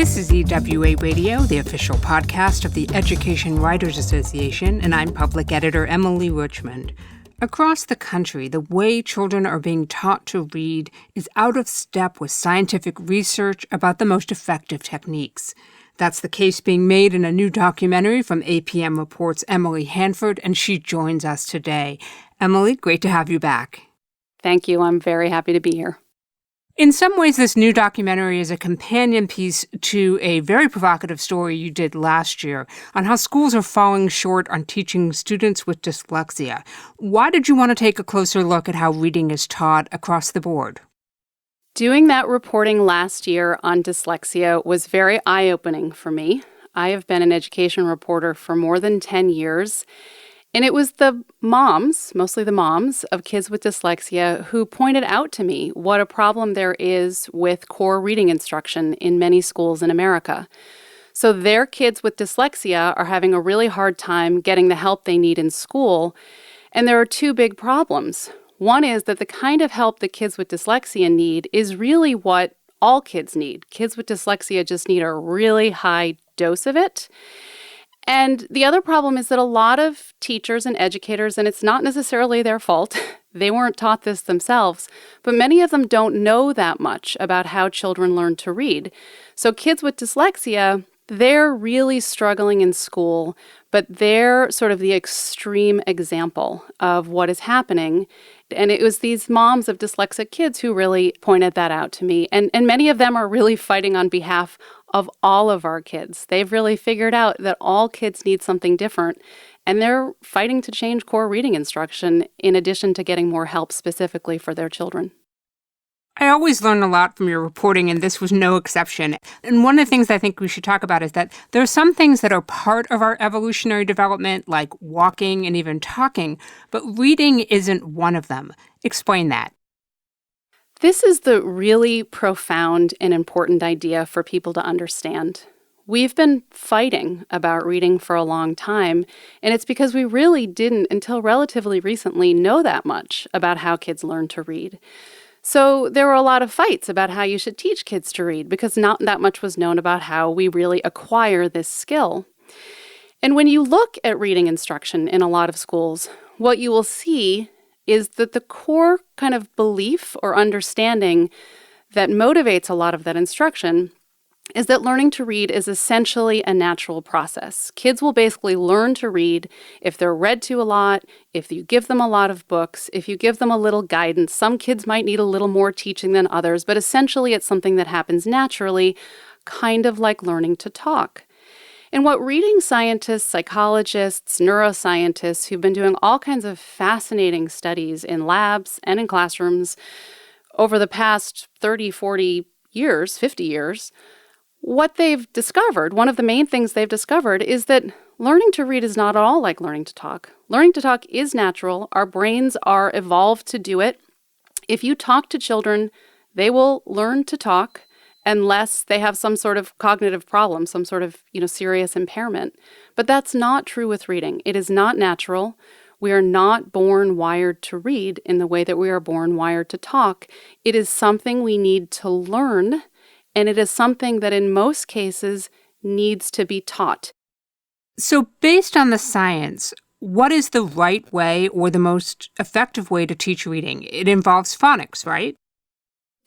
This is EWA Radio, the official podcast of the Education Writers Association, and I'm public editor Emily Richmond. Across the country, the way children are being taught to read is out of step with scientific research about the most effective techniques. That's the case being made in a new documentary from APM Reports Emily Hanford, and she joins us today. Emily, great to have you back. Thank you. I'm very happy to be here. In some ways, this new documentary is a companion piece to a very provocative story you did last year on how schools are falling short on teaching students with dyslexia. Why did you want to take a closer look at how reading is taught across the board? Doing that reporting last year on dyslexia was very eye-opening for me. I have been an education reporter for more than 10 years, and it was the moms, mostly the moms, of kids with dyslexia who pointed out to me what a problem there is with core reading instruction in many schools in America. So their kids with dyslexia are having a really hard time getting the help they need in school, and there are two big problems. One is that the kind of help that kids with dyslexia need is really what all kids need. Kids with dyslexia just need a really high dose of it. And the other problem is that a lot of teachers and educators, and it's not necessarily their fault, they weren't taught this themselves, but many of them don't know that much about how children learn to read. So kids with dyslexia, they're really struggling in school, but they're sort of the extreme example of what is happening. And it was these moms of dyslexic kids who really pointed that out to me. And many of them are really fighting on behalf of all of our kids. They've really figured out that all kids need something different, and they're fighting to change core reading instruction in addition to getting more help specifically for their children. I always learn a lot from your reporting, and this was no exception. And one of the things I think we should talk about is that there are some things that are part of our evolutionary development, like walking and even talking, but reading isn't one of them. Explain that. This is the really profound and important idea for people to understand. We've been fighting about reading for a long time, and it's because we really didn't, until relatively recently, know that much about how kids learn to read. So there were a lot of fights about how you should teach kids to read because not that much was known about how we really acquire this skill. And when you look at reading instruction in a lot of schools, what you will see is that the core kind of belief or understanding that motivates a lot of that instruction is that learning to read is essentially a natural process. Kids will basically learn to read if they're read to a lot, if you give them a lot of books, if you give them a little guidance. Some kids might need a little more teaching than others, but essentially it's something that happens naturally, kind of like learning to talk. And what reading scientists, psychologists, neuroscientists who've been doing all kinds of fascinating studies in labs and in classrooms over the past 30, 40 years, 50 years, what they've discovered, one of the main things they've discovered is that learning to read is not at all like learning to talk. Learning to talk is natural. Our brains are evolved to do it. If you talk to children, they will learn to talk unless they have some sort of cognitive problem, some sort of, serious impairment. But that's not true with reading. It is not natural. We are not born wired to read in the way that we are born wired to talk. It is something we need to learn, and it is something that in most cases needs to be taught. So based on the science, what is the right way or the most effective way to teach reading? It involves phonics, right?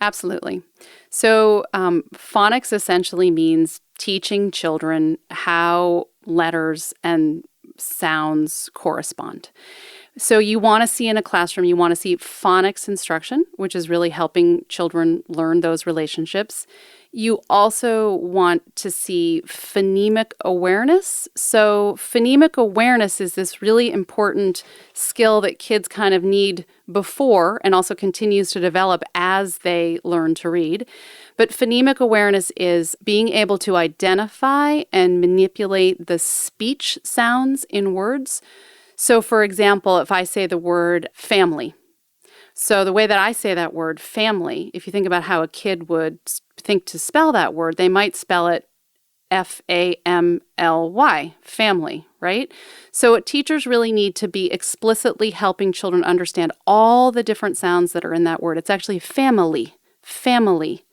Absolutely. So phonics essentially means teaching children how letters and sounds correspond. So you want to see in a classroom, you want to see phonics instruction, which is really helping children learn those relationships. You also want to see phonemic awareness. So phonemic awareness is this really important skill that kids kind of need before and also continues to develop as they learn to read. But phonemic awareness is being able to identify and manipulate the speech sounds in words. So for example, if I say the word family, so the way that I say that word, family, if you think about how a kid would think to spell that word, they might spell it F-A-M-L-Y, family, right? So teachers really need to be explicitly helping children understand all the different sounds that are in that word. It's actually family, family.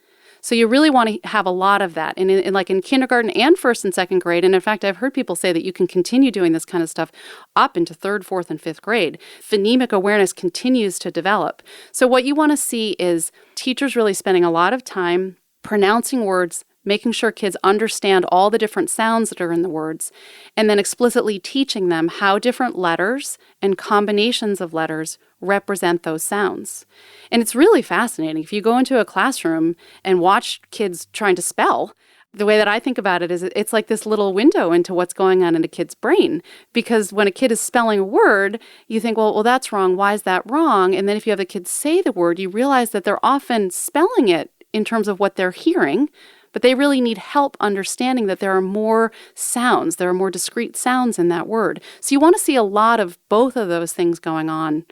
So you really want to have a lot of that. And in kindergarten and first and second grade, and in fact, I've heard people say that you can continue doing this kind of stuff up into third, fourth, and fifth grade. Phonemic awareness continues to develop. So what you want to see is teachers really spending a lot of time pronouncing words, making sure kids understand all the different sounds that are in the words, and then explicitly teaching them how different letters and combinations of letters represent those sounds. And it's really fascinating. If you go into a classroom and watch kids trying to spell, the way that I think about it is it's like this little window into what's going on in a kid's brain. Because when a kid is spelling a word, you think, well, that's wrong. Why is that wrong? And then if you have the kids say the word, you realize that they're often spelling it in terms of what they're hearing, but they really need help understanding that there are more sounds, there are more discrete sounds in that word. So you want to see a lot of both of those things going on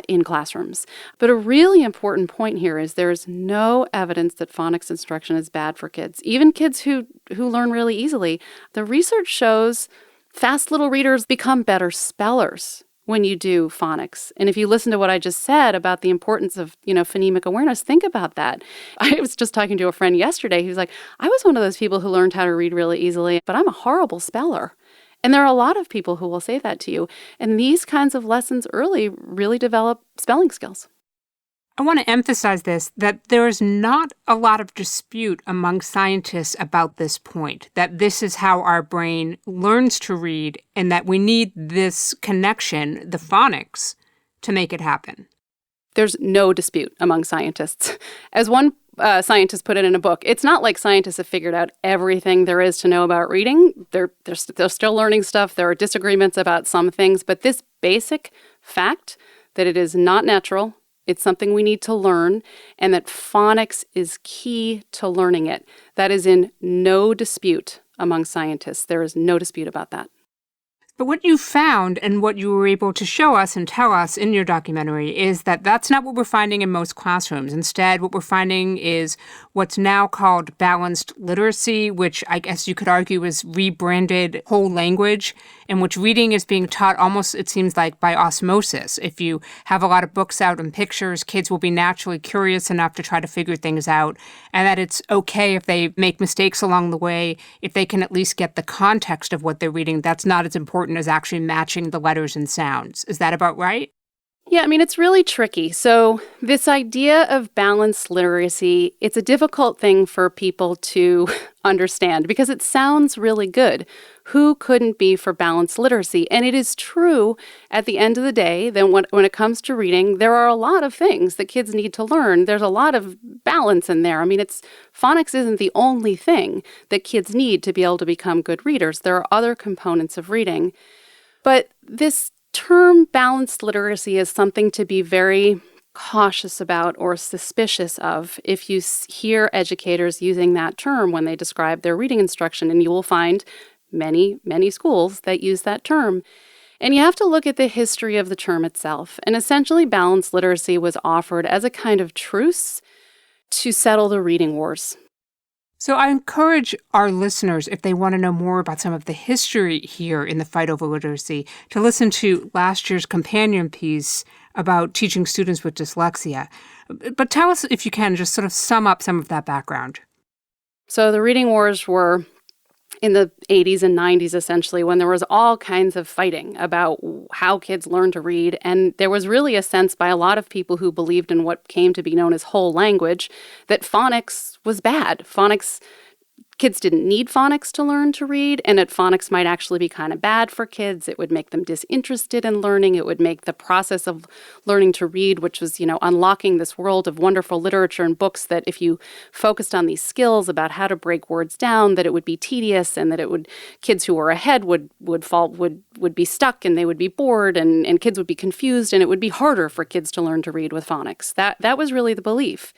in classrooms. But a really important point here is there's no evidence that phonics instruction is bad for kids, even kids who learn really easily. The research shows fast little readers become better spellers when you do phonics. And if you listen to what I just said about the importance of, phonemic awareness, think about that. I was just talking to a friend yesterday who's like, I was one of those people who learned how to read really easily, but I'm a horrible speller. And there are a lot of people who will say that to you. And these kinds of lessons early really develop spelling skills. I want to emphasize this, that there is not a lot of dispute among scientists about this point, that this is how our brain learns to read and that we need this connection, the phonics, to make it happen. There's no dispute among scientists. As one scientist put it in a book, it's not like scientists have figured out everything there is to know about reading. They're still learning stuff. There are disagreements about some things, but this basic fact that it is not natural, it's something we need to learn, and that phonics is key to learning it. That is in no dispute among scientists. There is no dispute about that. But what you found and what you were able to show us and tell us in your documentary is that that's not what we're finding in most classrooms. Instead, what we're finding is what's now called balanced literacy, which I guess you could argue is rebranded whole language, in which reading is being taught almost, it seems like, by osmosis. If you have a lot of books out and pictures, kids will be naturally curious enough to try to figure things out, and that it's okay if they make mistakes along the way, if they can at least get the context of what they're reading. That's not as important as actually matching the letters and sounds. Is that about right? Yeah, it's really tricky. So this idea of balanced literacy, it's a difficult thing for people to understand because it sounds really good. Who couldn't be for balanced literacy? And it is true at the end of the day that when it comes to reading, there are a lot of things that kids need to learn. There's a lot of balance in there. Phonics isn't the only thing that kids need to be able to become good readers. There are other components of reading. But this term balanced literacy is something to be very cautious about or suspicious of if you hear educators using that term when they describe their reading instruction, and you will find many, many schools that use that term. And you have to look at the history of the term itself. And essentially, balanced literacy was offered as a kind of truce to settle the reading wars. So I encourage our listeners, if they want to know more about some of the history here in the fight over literacy, to listen to last year's companion piece about teaching students with dyslexia. But tell us, if you can, just sort of sum up some of that background. So the reading wars were in the 80s and 90s, essentially, when there was all kinds of fighting about how kids learn to read. And there was really a sense by a lot of people who believed in what came to be known as whole language that phonics was bad. Kids didn't need phonics to learn to read, and that phonics might actually be kind of bad for kids. It would make them disinterested in learning. It would make the process of learning to read, which was, unlocking this world of wonderful literature and books, that if you focused on these skills about how to break words down, that it would be tedious, and that kids who were ahead would be stuck, and they would be bored, and kids would be confused, and it would be harder for kids to learn to read with phonics. That was really the belief.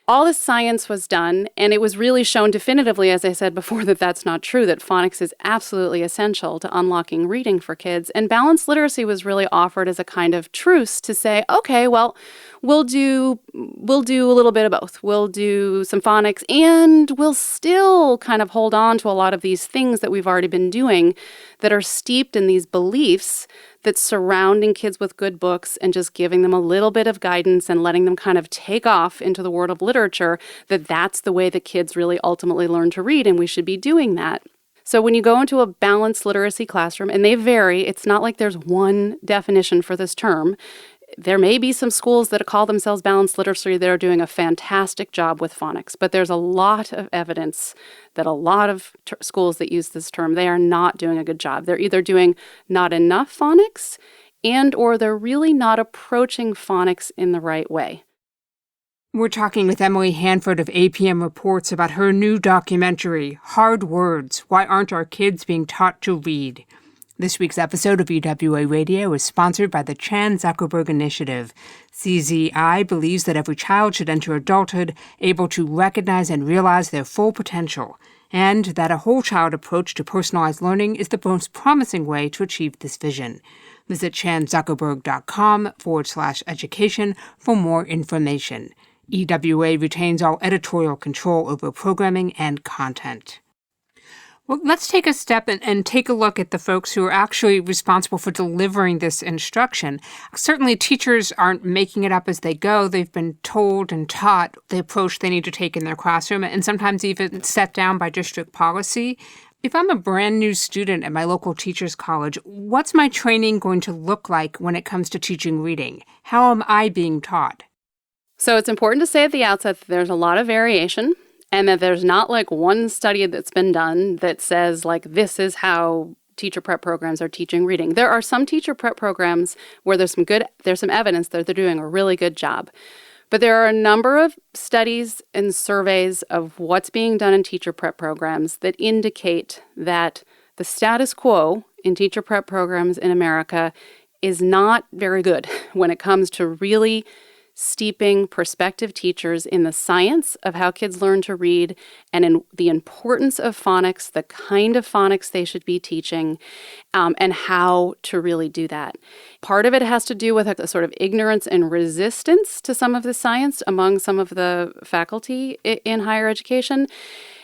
All this science was done, and it was really shown definitively, as I said before, that that's not true, that phonics is absolutely essential to unlocking reading for kids. And balanced literacy was really offered as a kind of truce to say, okay, well, we'll do a little bit of both. We'll do some phonics, and we'll still kind of hold on to a lot of these things that we've already been doing that are steeped in these beliefs that surrounding kids with good books and just giving them a little bit of guidance and letting them kind of take off into the world of literature, that's the way that kids really ultimately learn to read, and we should be doing that. So when you go into a balanced literacy classroom, and they vary, it's not like there's one definition for this term. There may be some schools that call themselves balanced literacy that are doing a fantastic job with phonics, but there's a lot of evidence that a lot of schools that use this term, they are not doing a good job. They're either doing not enough phonics or they're really not approaching phonics in the right way. We're talking with Emily Hanford of APM Reports about her new documentary, Hard Words, Why Aren't Our Kids Being Taught to Read? This week's episode of EWA Radio is sponsored by the Chan Zuckerberg Initiative. CZI believes that every child should enter adulthood able to recognize and realize their full potential, and that a whole child approach to personalized learning is the most promising way to achieve this vision. Visit chanzuckerberg.com/education for more information. EWA retains all editorial control over programming and content. Well, let's take a step and take a look at the folks who are actually responsible for delivering this instruction. Certainly, teachers aren't making it up as they go. They've been told and taught the approach they need to take in their classroom, and sometimes even set down by district policy. If I'm a brand new student at my local teachers' college, what's my training going to look like when it comes to teaching reading? How am I being taught? So it's important to say at the outset that there's a lot of variation and that there's not like one study that's been done that says like this is how teacher prep programs are teaching reading. There are some teacher prep programs where there's some evidence that they're doing a really good job. But there are a number of studies and surveys of what's being done in teacher prep programs that indicate that the status quo in teacher prep programs in America is not very good when it comes to really steeping prospective teachers in the science of how kids learn to read and in the importance of phonics, the kind of phonics they should be teaching, and how to really do that. Part of it has to do with a sort of ignorance and resistance to some of the science among some of the faculty in higher education.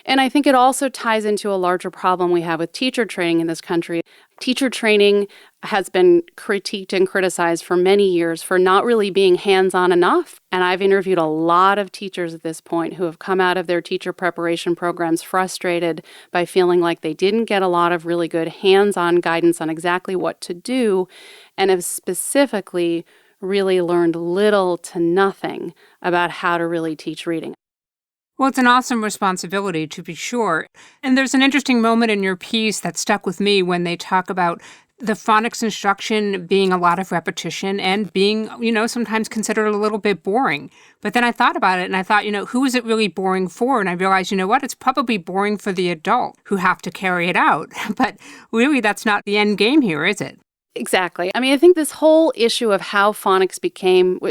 And I think it also ties into a larger problem we have with teacher training in this country. Teacher training has been critiqued and criticized for many years for not really being hands-on enough. And I've interviewed a lot of teachers at this point who have come out of their teacher preparation programs frustrated by feeling like they didn't get a lot of really good hands-on guidance on exactly what to do, and have specifically really learned little to nothing about how to really teach reading. Well, it's an awesome responsibility, to be sure. And there's an interesting moment in your piece that stuck with me when they talk about the phonics instruction being a lot of repetition and being, sometimes considered a little bit boring. But then I thought about it and I thought, who is it really boring for? And I realized, it's probably boring for the adult who have to carry it out. But really, that's not the end game here, is it? Exactly. I mean, I think this whole issue of how phonics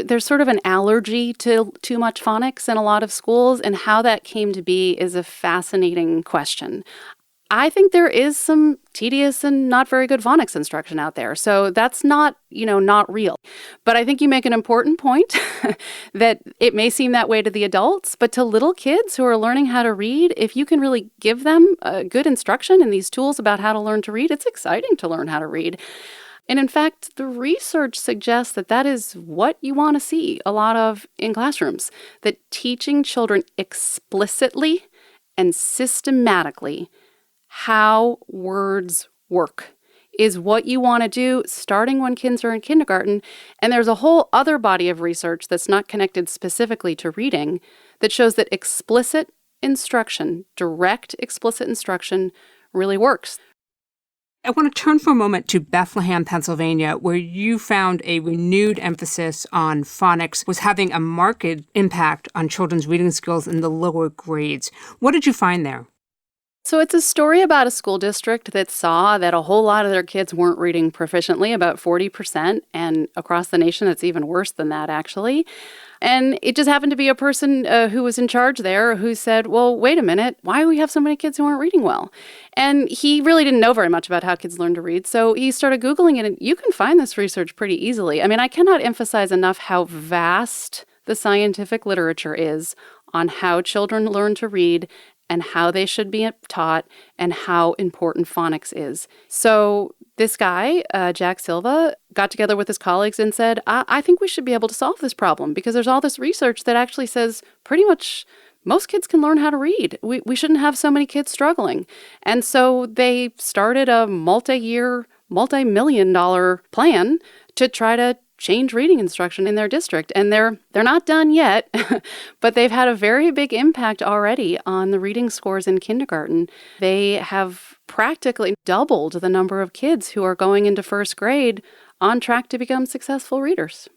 there's sort of an allergy to too much phonics in a lot of schools, and how that came to be is a fascinating question. I think there is some tedious and not very good phonics instruction out there. So that's not, not real. But I think you make an important point that it may seem that way to the adults, but to little kids who are learning how to read, if you can really give them good instruction and these tools about how to learn to read, it's exciting to learn how to read. And in fact, the research suggests that is what you want to see a lot of in classrooms, that teaching children explicitly and systematically how words work is what you want to do starting when kids are in kindergarten. And there's a whole other body of research that's not connected specifically to reading that shows that explicit instruction, direct explicit instruction, really works. I want to turn for a moment to Bethlehem, Pennsylvania, where you found a renewed emphasis on phonics was having a marked impact on children's reading skills in the lower grades. What did you find there? So it's a story about a school district that saw that a whole lot of their kids weren't reading proficiently, about 40%, and across the nation it's even worse than that, actually. And it just happened to be a person who was in charge there who said, well, wait a minute, why do we have so many kids who aren't reading well? And he really didn't know very much about how kids learn to read, so he started Googling it, and you can find this research pretty easily. I mean, I cannot emphasize enough how vast the scientific literature is on how children learn to read and how they should be taught and how important phonics is. So this guy, Jack Silva, got together with his colleagues and said, I think we should be able to solve this problem because there's all this research that actually says pretty much most kids can learn how to read. We shouldn't have so many kids struggling. And so they started a multi-year, multi-million-dollar plan to try to change reading instruction in their district. And they're not done yet, but they've had a very big impact already on the reading scores in kindergarten. They have practically doubled the number of kids who are going into first grade on track to become successful readers.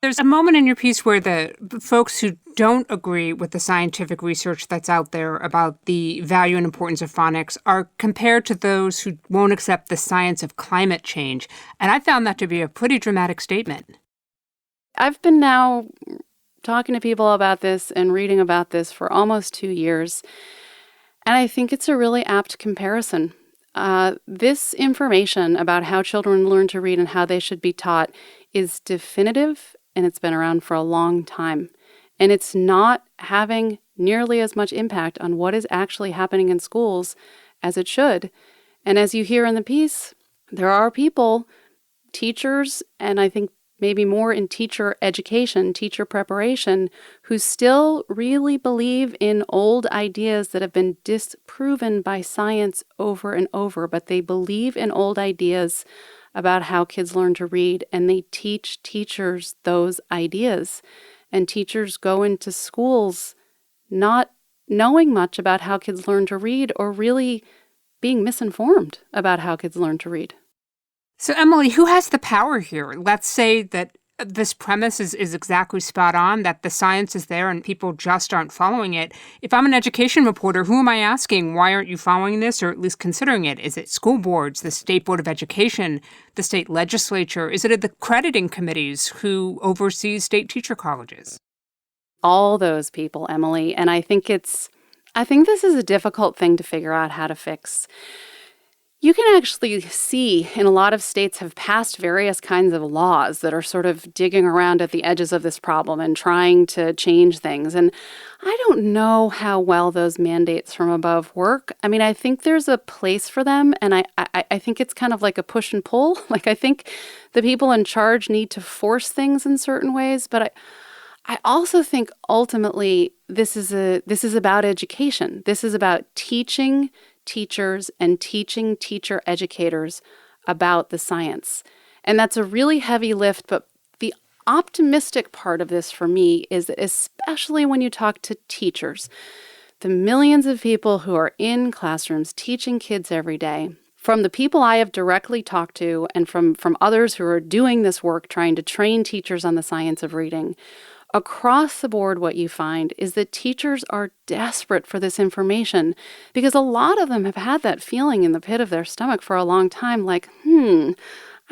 There's a moment in your piece where the folks who don't agree with the scientific research that's out there about the value and importance of phonics are compared to those who won't accept the science of climate change. And I found that to be a pretty dramatic statement. I've been now talking to people about this and reading about this for almost 2 years. And I think it's a really apt comparison. This information about how children learn to read and how they should be taught is definitive, and it's been around for a long time. And it's not having nearly as much impact on what is actually happening in schools as it should. And as you hear in the piece, there are people, teachers, and I think maybe more in teacher education, teacher preparation, who still really believe in old ideas that have been disproven by science over and over, but they believe in old ideas about how kids learn to read, and they teach teachers those ideas. And teachers go into schools not knowing much about how kids learn to read or really being misinformed about how kids learn to read. So, Emily, who has the power here? Let's say that this premise is exactly spot on, that the science is there and people just aren't following it. If I'm an education reporter, who am I asking, why aren't you following this or at least considering it? Is it school boards, the State Board of Education, the state legislature? Is it the accrediting committees who oversee state teacher colleges? All those people, Emily. And I think this is a difficult thing to figure out how to fix. You can actually see in a lot of states have passed various kinds of laws that are sort of digging around at the edges of this problem and trying to change things. And I don't know how well those mandates from above work. I mean, I think there's a place for them, and I think it's kind of like a push and pull. Like, I think the people in charge need to force things in certain ways, but I also think ultimately this is about education. This is about teaching teachers and teaching teacher educators about the science. And that's a really heavy lift, but the optimistic part of this for me is that especially when you talk to teachers, the millions of people who are in classrooms teaching kids every day, from the people I have directly talked to and from others who are doing this work trying to train teachers on the science of reading, across the board, what you find is that teachers are desperate for this information because a lot of them have had that feeling in the pit of their stomach for a long time, like, I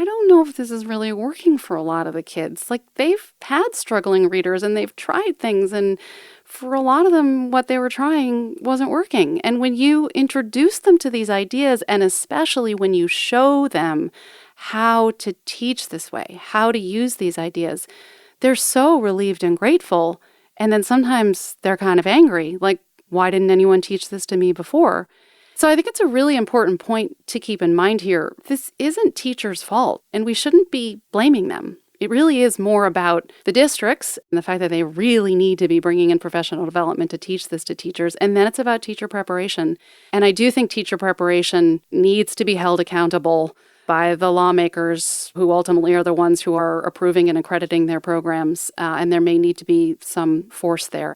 don't know if this is really working for a lot of the kids. Like, they've had struggling readers and they've tried things, and for a lot of them, what they were trying wasn't working. And when you introduce them to these ideas, and especially when you show them how to teach this way, how to use these ideas, they're so relieved and grateful. And then sometimes they're kind of angry, like, why didn't anyone teach this to me before? So I think it's a really important point to keep in mind here. This isn't teachers' fault, and we shouldn't be blaming them. It really is more about the districts and the fact that they really need to be bringing in professional development to teach this to teachers. And then it's about teacher preparation. And I do think teacher preparation needs to be held accountable by the lawmakers who ultimately are the ones who are approving and accrediting their programs, and there may need to be some force there.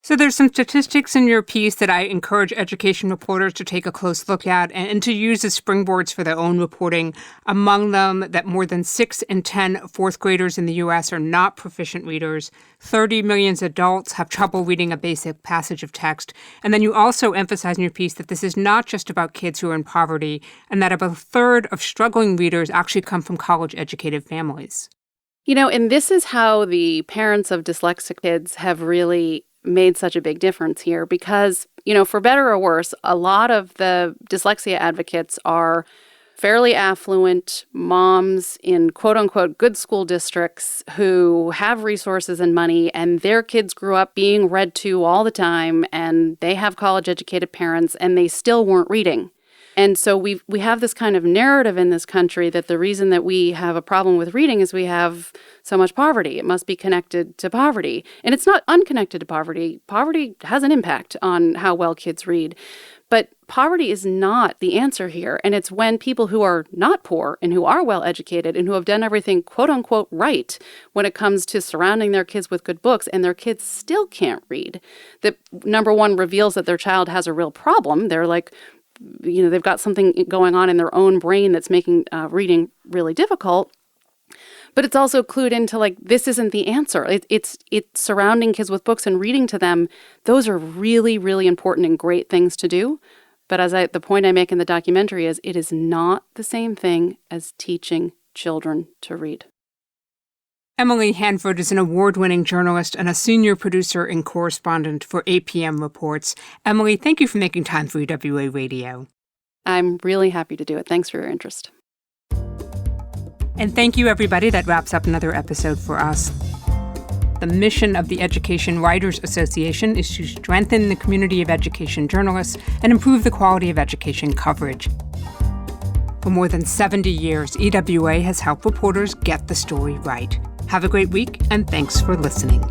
So there's some statistics in your piece that I encourage education reporters to take a close look at and to use as springboards for their own reporting. Among them, that more than 6 in 10 fourth graders in the U.S. are not proficient readers. 30 million adults have trouble reading a basic passage of text. And then you also emphasize in your piece that this is not just about kids who are in poverty, and that about a third of struggling readers actually come from college-educated families. And this is how the parents of dyslexic kids have really made such a big difference here because, for better or worse, a lot of the dyslexia advocates are fairly affluent moms in quote-unquote good school districts who have resources and money, and their kids grew up being read to all the time, and they have college-educated parents, and they still weren't reading. And so we have this kind of narrative in this country that the reason that we have a problem with reading is we have so much poverty. It must be connected to poverty. And it's not unconnected to poverty. Poverty has an impact on how well kids read. But poverty is not the answer here. And it's when people who are not poor and who are well educated and who have done everything quote unquote right when it comes to surrounding their kids with good books and their kids still can't read, that number one reveals that their child has a real problem. They're like, they've got something going on in their own brain that's making reading really difficult. But it's also clued into this isn't the answer. It's surrounding kids with books and reading to them. Those are really, really important and great things to do. But the point I make in the documentary is it is not the same thing as teaching children to read. Emily Hanford is an award-winning journalist and a senior producer and correspondent for APM Reports. Emily, thank you for making time for EWA Radio. I'm really happy to do it. Thanks for your interest. And thank you, everybody. That wraps up another episode for us. The mission of the Education Writers Association is to strengthen the community of education journalists and improve the quality of education coverage. For more than 70 years, EWA has helped reporters get the story right. Have a great week, and thanks for listening.